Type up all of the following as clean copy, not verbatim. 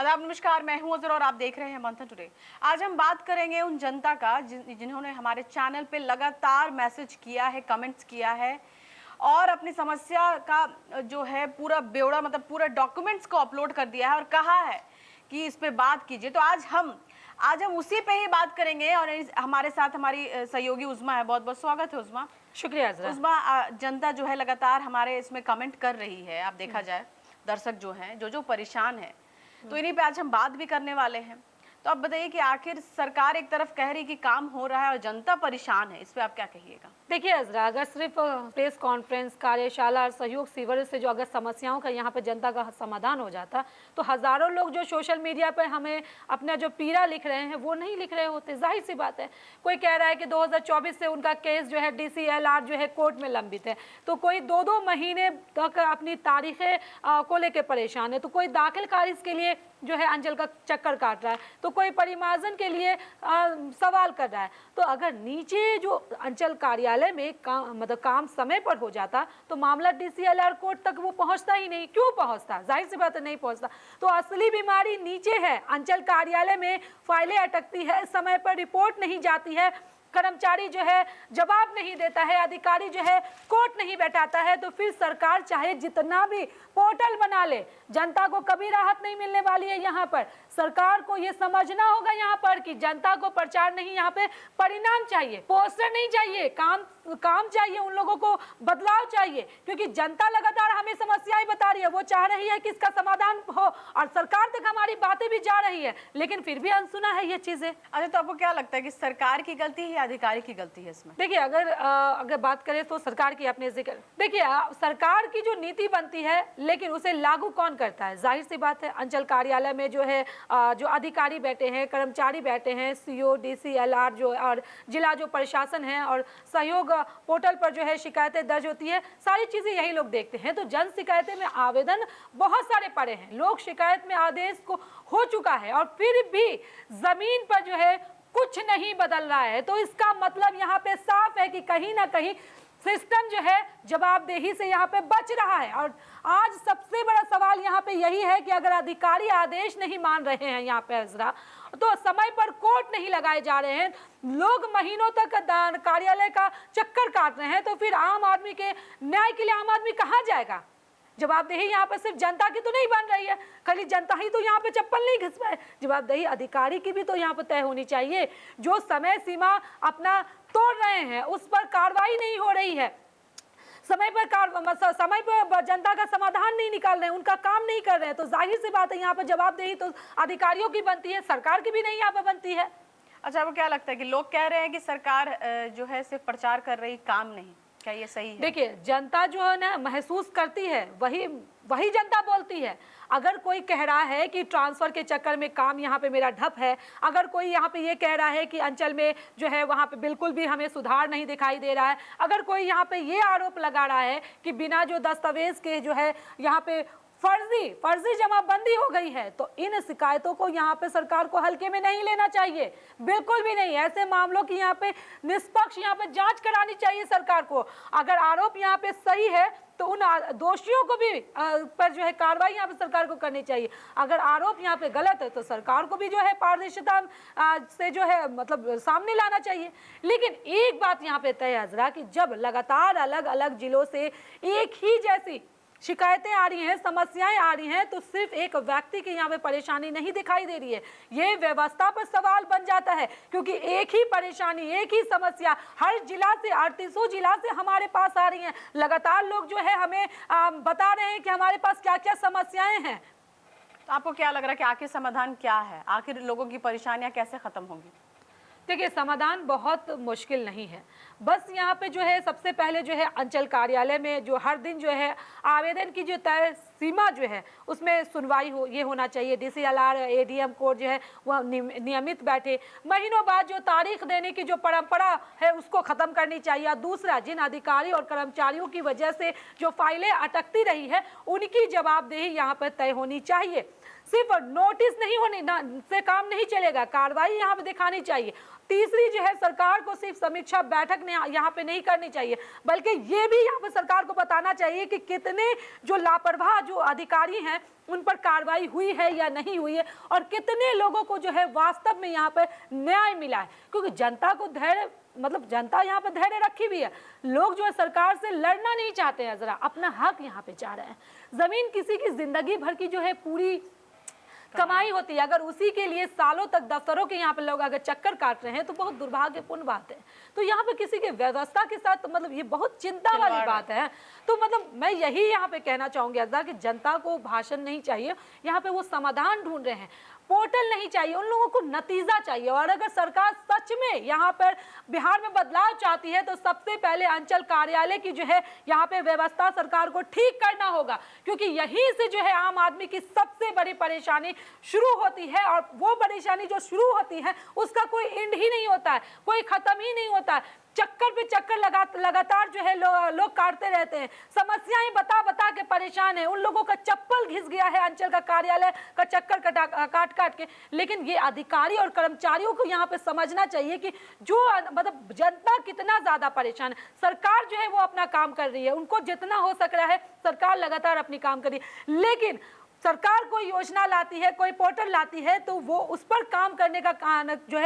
आदाब, नमस्कार। मैं हूं अजर और आप देख रहे हैं मंथन टुडे। आज हम बात करेंगे उन जनता का जिन्होंने हमारे चैनल पे लगातार मैसेज किया है, कमेंट्स किया है और अपनी समस्या का जो है पूरा ब्यौरा, मतलब पूरा डॉक्यूमेंट्स को अपलोड कर दिया है और कहा है कि इस पे बात कीजिए। तो आज हम उसी पे ही बात करेंगे और हमारे साथ हमारी सहयोगी उज़मा है। बहुत बहुत स्वागत है उज़मा। शुक्रिया उज़मा, जनता जो है लगातार हमारे इसमें कमेंट कर रही है। आप देखा जाए दर्शक जो हैं, जो परेशान है, तो इन्हीं पे आज हम बात भी करने वाले हैं। तो आप बताइए कि आखिर सरकार एक तरफ कह रही कि काम हो रहा है और जनता परेशान है, इस पे आप क्या कहिएगा? देखिए अजरा, अगर सिर्फ प्रेस कॉन्फ्रेंस, कार्यशाला और सहयोग शिविर से जो अगर समस्याओं का यहाँ पे जनता का समाधान हो जाता तो हज़ारों लोग जो सोशल मीडिया पर हमें अपना जो पीड़ा लिख रहे हैं वो नहीं लिख रहे होते। जाहिर सी बात है, कोई कह रहा है कि 2024 से उनका केस जो है DCLR जो है कोर्ट में लंबित है, तो कोई 2-2 महीने तक अपनी तारीखें को लेकर परेशान है, तो कोई दाखिल खारिज के लिए जो है अंचल का चक्कर काट रहा है, तो कोई परिमार्जन के लिए सवाल कर रहा है। तो अगर नीचे जो अंचल कार्यालय में काम समय पर हो जाता तो मामला DCLR कोर्ट तक वो पहुंचता ही नहीं। क्यों पहुंचता? जाहिर सी बात है, नहीं पहुंचता। तो असली बीमारी नीचे है। अंचल कार्यालय में फाइलें अटकती है, समय पर रिपोर्ट नहीं जाती है, कर्मचारी जो है जवाब नहीं देता है, अधिकारी जो है कोर्ट नहीं बैठाता है, तो फिर सरकार चाहे जितना भी पोर्टल बना ले, जनता को कभी राहत नहीं मिलने वाली है। यहाँ पर सरकार को ये समझना होगा यहाँ पर कि जनता को प्रचार नहीं, यहाँ पे परिणाम चाहिए, पोस्टर नहीं चाहिए, काम चाहिए, उन लोगों को बदलाव चाहिए, क्योंकि जनता लगातार हमें समस्याएं बता रही है, वो चाह रही है कि इसका समाधान हो और सरकार तक हमारी बातें भी जा रही है, लेकिन फिर भी अनसुना है ये चीजें। अच्छा, तो आपको क्या लगता है कि सरकार की गलती है या अधिकारी की गलती है इसमें? देखिए, अगर बात करें तो सरकार की अपने जिक्र, देखिए सरकार की जो नीति बनती है लेकिन उसे लागू कौन करता है? जाहिर सी बात है, अंचल कार्यालय में जो है जो अधिकारी बैठे हैं, कर्मचारी बैठे हैं, CO, DCLR जो और जिला जो प्रशासन है और सहयोग पोर्टल पर जो है शिकायतें दर्ज होती है, सारी चीजें यही लोग देखते हैं। तो जन शिकायतें में आवेदन बहुत सारे पड़े हैं, लोग शिकायत में आदेश को हो चुका है और फिर भी जमीन पर जो है कुछ नहीं बदल रहा है। तो इसका मतलब यहाँ पे साफ है कि कहीं ना कहीं सिस्टम जो है जवाबदेही से यहाँ पे बच रहा है। और आज सबसे बड़ा सवाल यहाँ पे यही है कि अगर अधिकारी आदेश नहीं मान रहे हैं यहाँ पे अजरा, तो समय पर कोर्ट नहीं लगाए जा रहे हैं, लोग महीनों तक कार्यालय का चक्कर काट रहे हैं, तो फिर आम आदमी के न्याय के लिए आम आदमी कहाँ जाएगा? जवाबदेही यहाँ पर सिर्फ जनता की तो नहीं बन रही है, खाली जनता ही तो यहाँ पे चप्पल नहीं घिस पाए, जवाबदेही अधिकारी की भी तो यहाँ पे तय होनी चाहिए। जो समय सीमा अपना तोड़ रहे हैं उस पर कार्रवाई नहीं हो रही है, समय पर जनता का समाधान नहीं निकाल रहे हैं, उनका काम नहीं कर रहे हैं, तो जाहिर सी बात है यहाँ पर जवाबदेही तो अधिकारियों की बनती है, सरकार की भी नहीं यहाँ पर बनती है। अच्छा, आपको क्या लगता है कि लोग कह रहे हैं कि सरकार जो है सिर्फ प्रचार कर रही, काम नहीं, क्या ये सही है? देखिए, जनता जो है ना महसूस करती है, वही जनता बोलती है। अगर कोई कह रहा है कि ट्रांसफर के चक्कर में काम यहाँ पे मेरा ठप है, अगर कोई यहाँ पे ये कह रहा है कि अंचल में जो है वहाँ पे बिल्कुल भी हमें सुधार नहीं दिखाई दे रहा है, अगर कोई यहाँ पे ये आरोप लगा रहा है कि बिना जो दस्तावेज के जो है यहाँ पे फर्जी जमाबंदी हो गई है, तो इन शिकायतों को यहाँ पे सरकार को हल्के में नहीं लेना चाहिए, बिल्कुल भी नहीं। ऐसे मामलों की यहाँ पे निष्पक्ष यहाँ पे जांच करानी चाहिए सरकार को। अगर आरोप यहाँ पे सही है तो उन दोषियों को भी पर जो है कार्रवाई यहाँ पे सरकार को करनी चाहिए। अगर आरोप यहाँ पे गलत है तो सरकार को भी जो है पारदर्शिता से जो है मतलब सामने लाना चाहिए। लेकिन एक बात यहाँ पे तय है अजरा कि जब लगातार अलग अलग जिलों से एक ही जैसी शिकायतें आ रही हैं, समस्याएं आ रही हैं, तो सिर्फ एक व्यक्ति की यहाँ पे परेशानी नहीं दिखाई दे रही है, ये व्यवस्था पर सवाल बन जाता है, क्योंकि एक ही परेशानी, एक ही समस्या हर जिला से 3800 जिला से हमारे पास आ रही हैं। लगातार लोग जो है हमें बता रहे हैं कि हमारे पास क्या क्या समस्याएं हैं। तो आपको क्या लग रहा है कि आखिर समाधान क्या है? आखिर लोगों की परेशानियां कैसे खत्म होंगी? देखिए, समाधान बहुत मुश्किल नहीं है, बस यहाँ पे जो है सबसे पहले जो है अंचल कार्यालय में जो हर दिन जो है आवेदन की जो तय सीमा जो है उसमें सुनवाई ये होना चाहिए। DCLR ADM कोर्ट जो है वह नियमित बैठे, महीनों बाद जो तारीख देने की जो परंपरा है उसको ख़त्म करनी चाहिए। और दूसरा, जिन अधिकारी और कर्मचारियों की वजह से जो फाइलें अटकती रही है उनकी जवाबदेही यहाँ पर तय होनी चाहिए। सिर्फ नोटिस नहीं होने से काम नहीं चलेगा, कार्रवाई यहाँ पे दिखानी चाहिए। तीसरी जो है, सरकार को सिर्फ समीक्षा बैठक ने यहाँ पे नहीं करनी चाहिए, बल्कि ये भी यहाँ पे सरकार को बताना चाहिए कि कितने जो लापरवाह जो अधिकारी हैं उन पर कार्रवाई हुई है या नहीं हुई है, और कितने लोगों को जो है वास्तव में यहाँ पे न्याय मिला है। क्योंकि जनता को धैर्य, मतलब जनता यहाँ पे धैर्य रखी भी है, लोग जो है सरकार से लड़ना नहीं चाहते हैं, जरा अपना हक यहाँ पे चाह रहे हैं। जमीन किसी की जिंदगी भर की जो है पूरी कमाई होती है, अगर उसी के लिए सालों तक दफ्तरों के यहाँ पे लोग अगर चक्कर काट रहे हैं तो बहुत दुर्भाग्यपूर्ण बात है। तो यहाँ पे किसी के व्यवस्था के साथ मतलब ये बहुत चिंता वाली बात है। तो मतलब मैं यही यहाँ पे कहना चाहूंगी कि जनता को भाषण नहीं चाहिए, यहाँ पे वो समाधान ढूंढ रहे हैं, पोर्टल नहीं चाहिए, उन लोगों को नतीजा चाहिए। और अगर सरकार सच में यहाँ पर बिहार में बदलाव चाहती है तो सबसे पहले अंचल कार्यालय की जो है यहाँ पे व्यवस्था सरकार को ठीक करना होगा, क्योंकि यहीं से जो है आम आदमी की सबसे बड़ी परेशानी शुरू होती है। और वो परेशानी जो शुरू होती है उसका कोई एंड ही नहीं होता है, कोई खत्म ही नहीं होता है। चक्कर पे चक्कर लगातार जो है लोग काटते रहते हैं, समस्याएं बता बता के परेशान है। उन लोगों का चप्पल घिस गया है अंचल का कार्यालय का चक्कर काट काट के। लेकिन ये अधिकारी और कर्मचारियों को यहाँ पे समझना चाहिए कि जो मतलब जनता कितना ज्यादा परेशान है। सरकार जो है वो अपना काम कर रही है, उनको जितना हो सक रहा है सरकार लगातार अपनी काम कर रही है, लेकिन सरकार कोई योजना लाती है, कोई पोर्टल लाती है तो वो उस पर काम करने का काम जो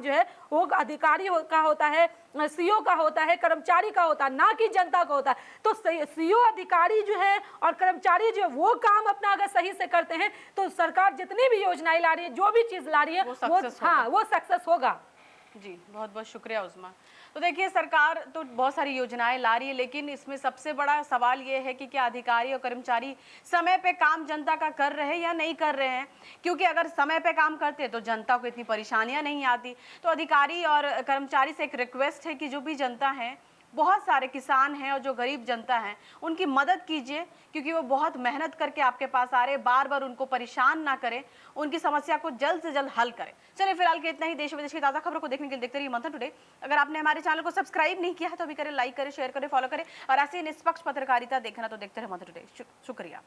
है वो अधिकारी का होता है, सीओ का होता है, कर्मचारी का होता है, ना कि जनता का होता है। तो सीओ अधिकारी जो है और कर्मचारी जो है वो काम अपना अगर सही से करते हैं तो सरकार जितनी भी योजनाएं ला रही है, जो भी चीज ला रही है वो सक्सेस होगा। जी बहुत बहुत शुक्रिया उस्मा। तो देखिए सरकार तो बहुत सारी योजनाएं ला रही है, लेकिन इसमें सबसे बड़ा सवाल ये है कि क्या अधिकारी और कर्मचारी समय पे काम जनता का कर रहे हैं या नहीं कर रहे हैं। क्योंकि अगर समय पे काम करते तो जनता को इतनी परेशानियां नहीं आती। तो अधिकारी और कर्मचारी से एक रिक्वेस्ट है कि जो भी जनता है, बहुत सारे किसान हैं और जो गरीब जनता है, उनकी मदद कीजिए, क्योंकि वो बहुत मेहनत करके आपके पास आ रहे हैं। बार बार उनको परेशान ना करें, उनकी समस्या को जल्द से जल्द हल करें। चलिए फिलहाल के इतना ही। देश विदेश की ताज़ा खबरों को देखने के लिए देखते रहिए मंथन टुडे। अगर आपने हमारे चैनल को सब्सक्राइब नहीं किया है तो अभी करें, लाइक करें, शेयर करें, फॉलो करें, और ऐसी निष्पक्ष पत्रकारिता देखना तो देखते रहे मंथन टुडे। शुक्रिया।